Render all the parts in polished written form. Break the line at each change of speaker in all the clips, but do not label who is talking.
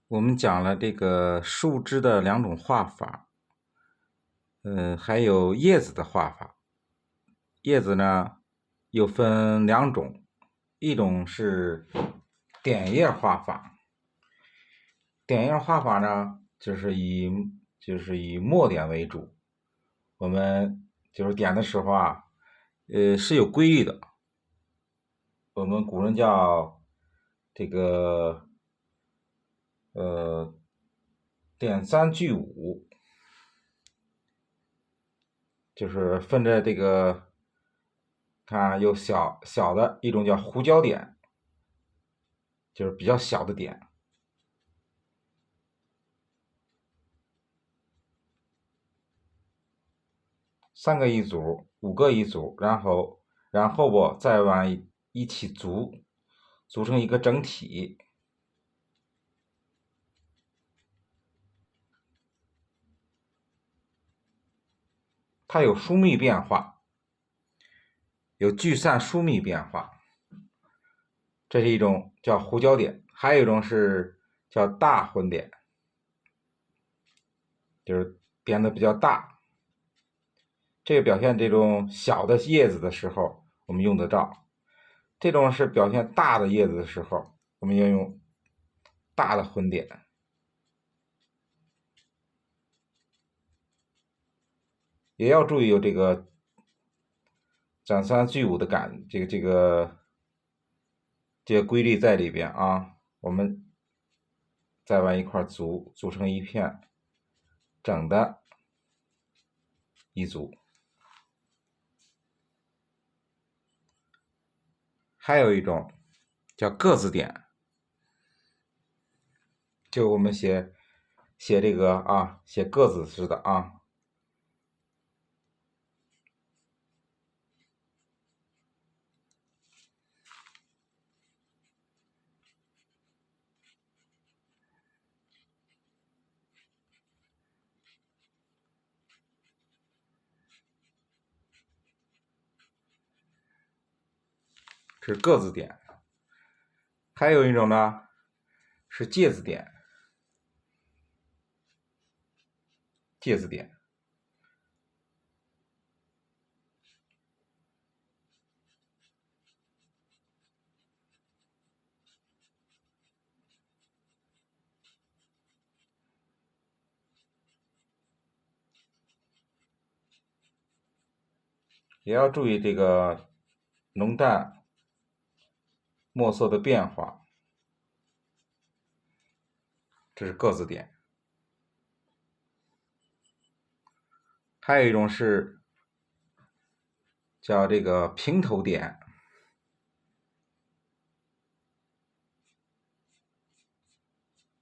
我们讲了这个树枝的两种画法，还有叶子的画法。叶子呢又分两种，一种是点叶画法。点叶画法呢，就是以墨点为主。我们就是点的时候啊，是有规律的。我们古人叫这个呃点三句五，就是分着这个，看有小小的一种叫胡椒点，就是比较小的点，3个一组，5个一组，然后再往一起组成一个整体。它有疏密变化，有聚散疏密变化，这是一种叫胡椒点。还有一种是叫大混点，就是点的比较大。这个表现这种小的叶子的时候，我们用得着；这种是表现大的叶子的时候，我们要用大的混点。也要注意有这个斩三聚五的这个规律在里边啊。我们再往一块组成一片整的一组。还有一种叫个字点，就我们写这个啊，写个子似的啊。是个字点。还有一种呢是介字点，介字点也要注意这个浓淡墨色的变化，这是个字点。还有一种是叫这个平头点，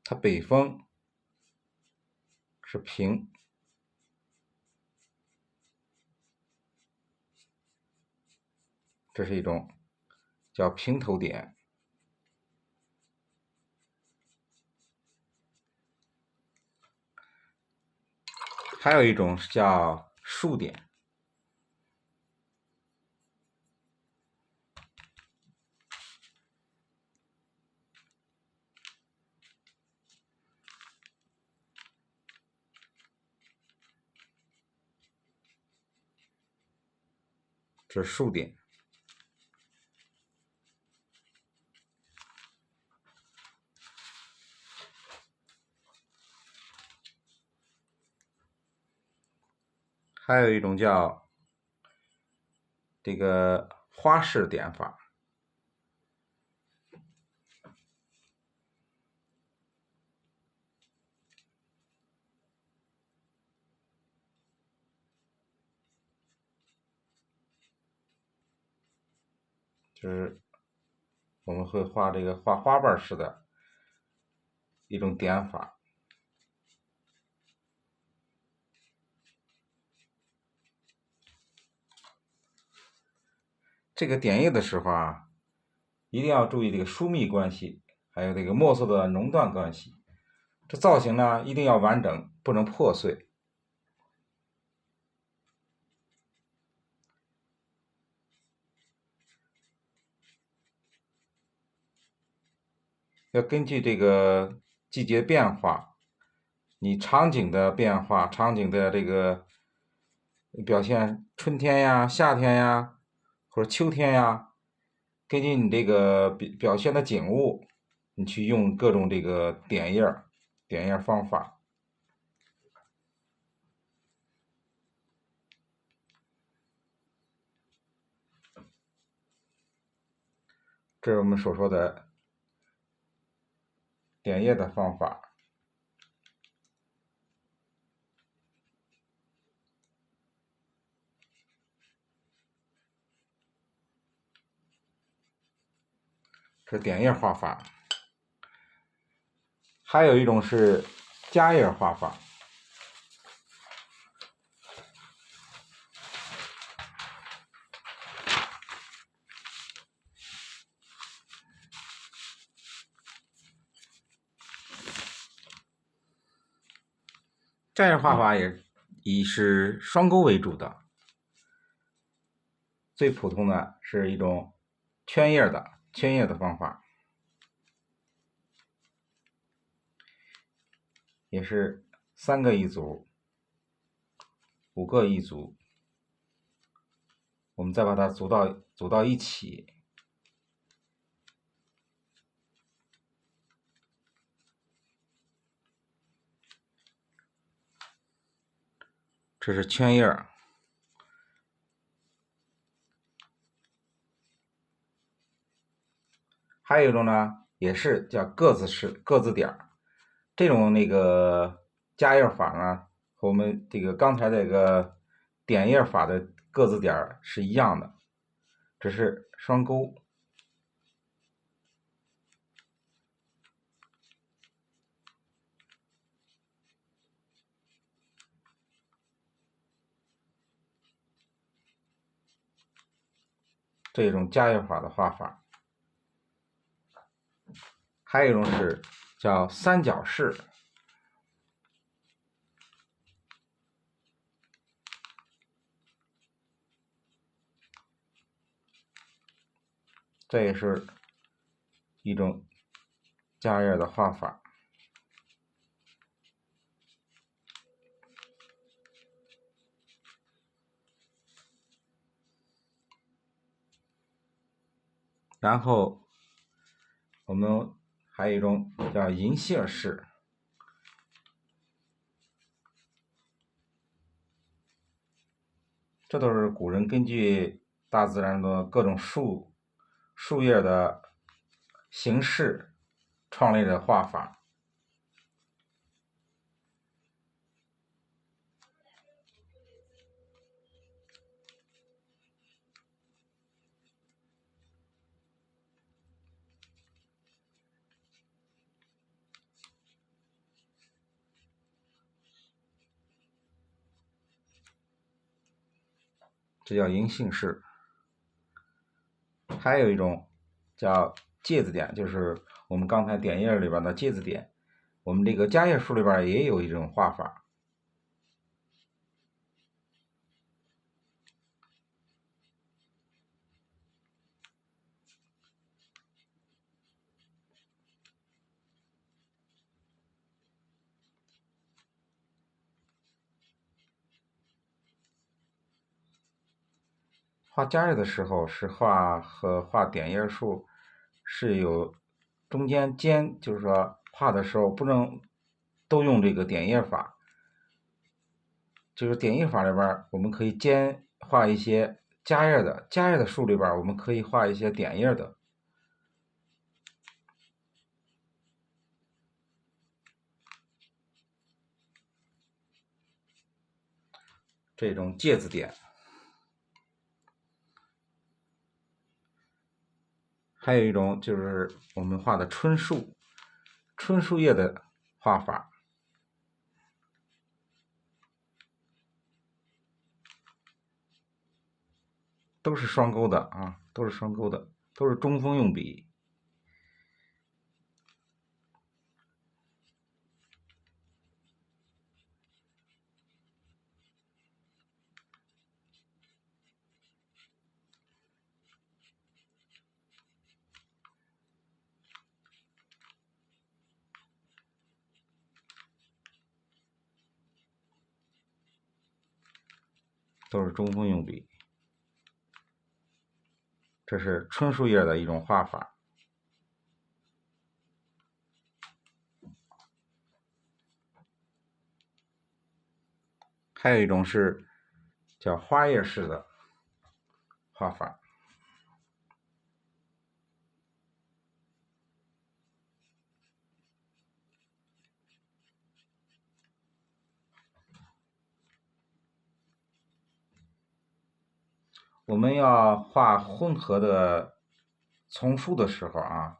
它北风是平，这是一种叫平头点。还有一种叫竖点，这是竖点。还有一种叫这个花式点法，就是我们会画这个画花瓣式的一种点法。这个点叶的时候啊，一定要注意这个疏密关系，还有这个墨色的浓淡关系。这造型呢一定要完整，不能破碎。要根据这个季节变化，你场景的变化，场景的这个表现，春天呀、夏天呀，或者秋天呀，根据你这个表现的景物，你去用各种这个点页方法。这是我们所说的点页的方法。是点页画法。还有一种是加页画法。加页画法也以是双钩为主的，最普通的是一种圈页的方法，也是3个一组，5个一组，我们再把它组到一起。这是圈页。还有一种呢，也是叫各字点。这种那个加页法呢，和我们这个刚才这个点页法的各字点是一样的，只是双钩。这种加页法的画法。还有一种是叫三角式。这也是一种加页的画法。然后我们还有一种叫银杏式。这都是古人根据大自然的各种树叶的形式创立的画法。这叫银杏式。还有一种叫芥子点，就是我们刚才点页里边的芥子点，我们这个加页术里边也有一种画法。画加页的时候是画点页数是有中间就是说画的时候不能都用这个点页法，就是点页法里边我们可以画一些加页的数里边我们可以画一些点页的。这种芥子点。还有一种就是我们画的春树叶的画法，都是双钩的啊，都是双钩的，都是中锋用笔。都是中锋用笔。这是春树叶的一种画法。还有一种是叫花叶式的画法。我们要画混合的丛书的时候啊，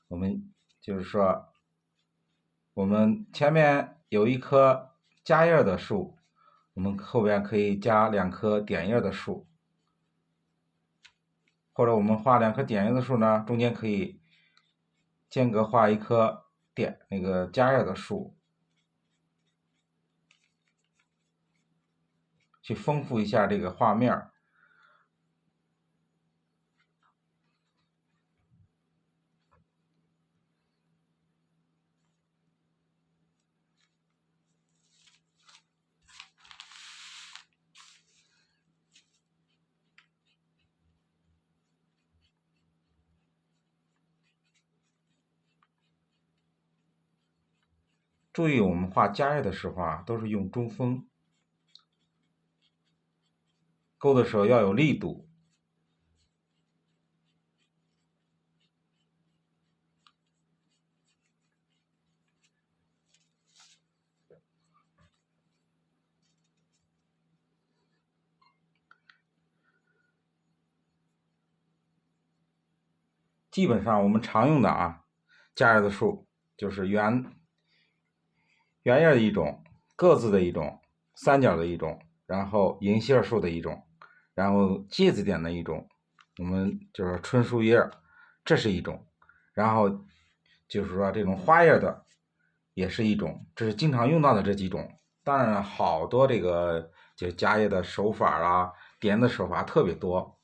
我们就是说，我们前面有一棵夹叶的树，我们后边可以加2棵点叶的树，或者我们画2棵点叶的树呢，中间可以间隔画一棵那个夹叶的树，去丰富一下这个画面。注意，我们画夹叶的时候啊，都是用中锋，勾的时候要有力度。基本上我们常用的啊，夹叶的树就是圆叶的一种，各自的一种，三角的一种，然后银杏树的一种，然后芥子点的一种，我们就是春树叶，这是一种，然后就是说这种花叶的也是一种，这是经常用到的这几种。当然好多这个就夹叶的手法啊，点的手法特别多，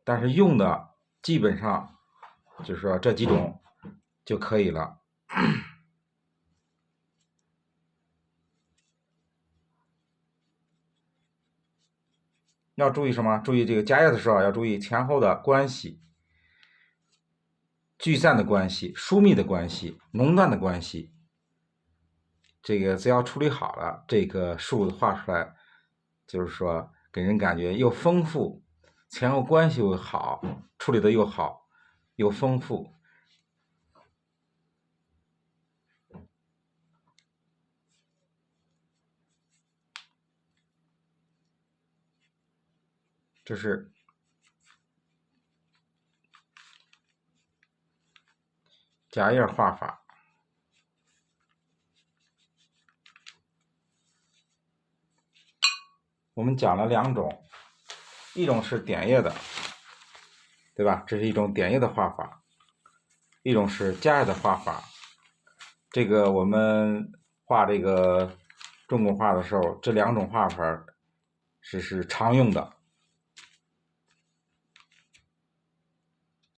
但是用的基本上就是说这几种就可以了。要注意什么？注意这个夹叶的时候要注意前后的关系，聚散的关系、疏密的关系、浓淡的关系。这个只要处理好了，这个树画出来，就是说给人感觉又丰富，前后关系又好，处理的又好，又丰富。这是夹叶画法。我们讲了2种，一种是点叶的，对吧？这是一种点叶的画法，一种是夹叶的画法。这个我们画这个中国画的时候，这2种画法是常用的。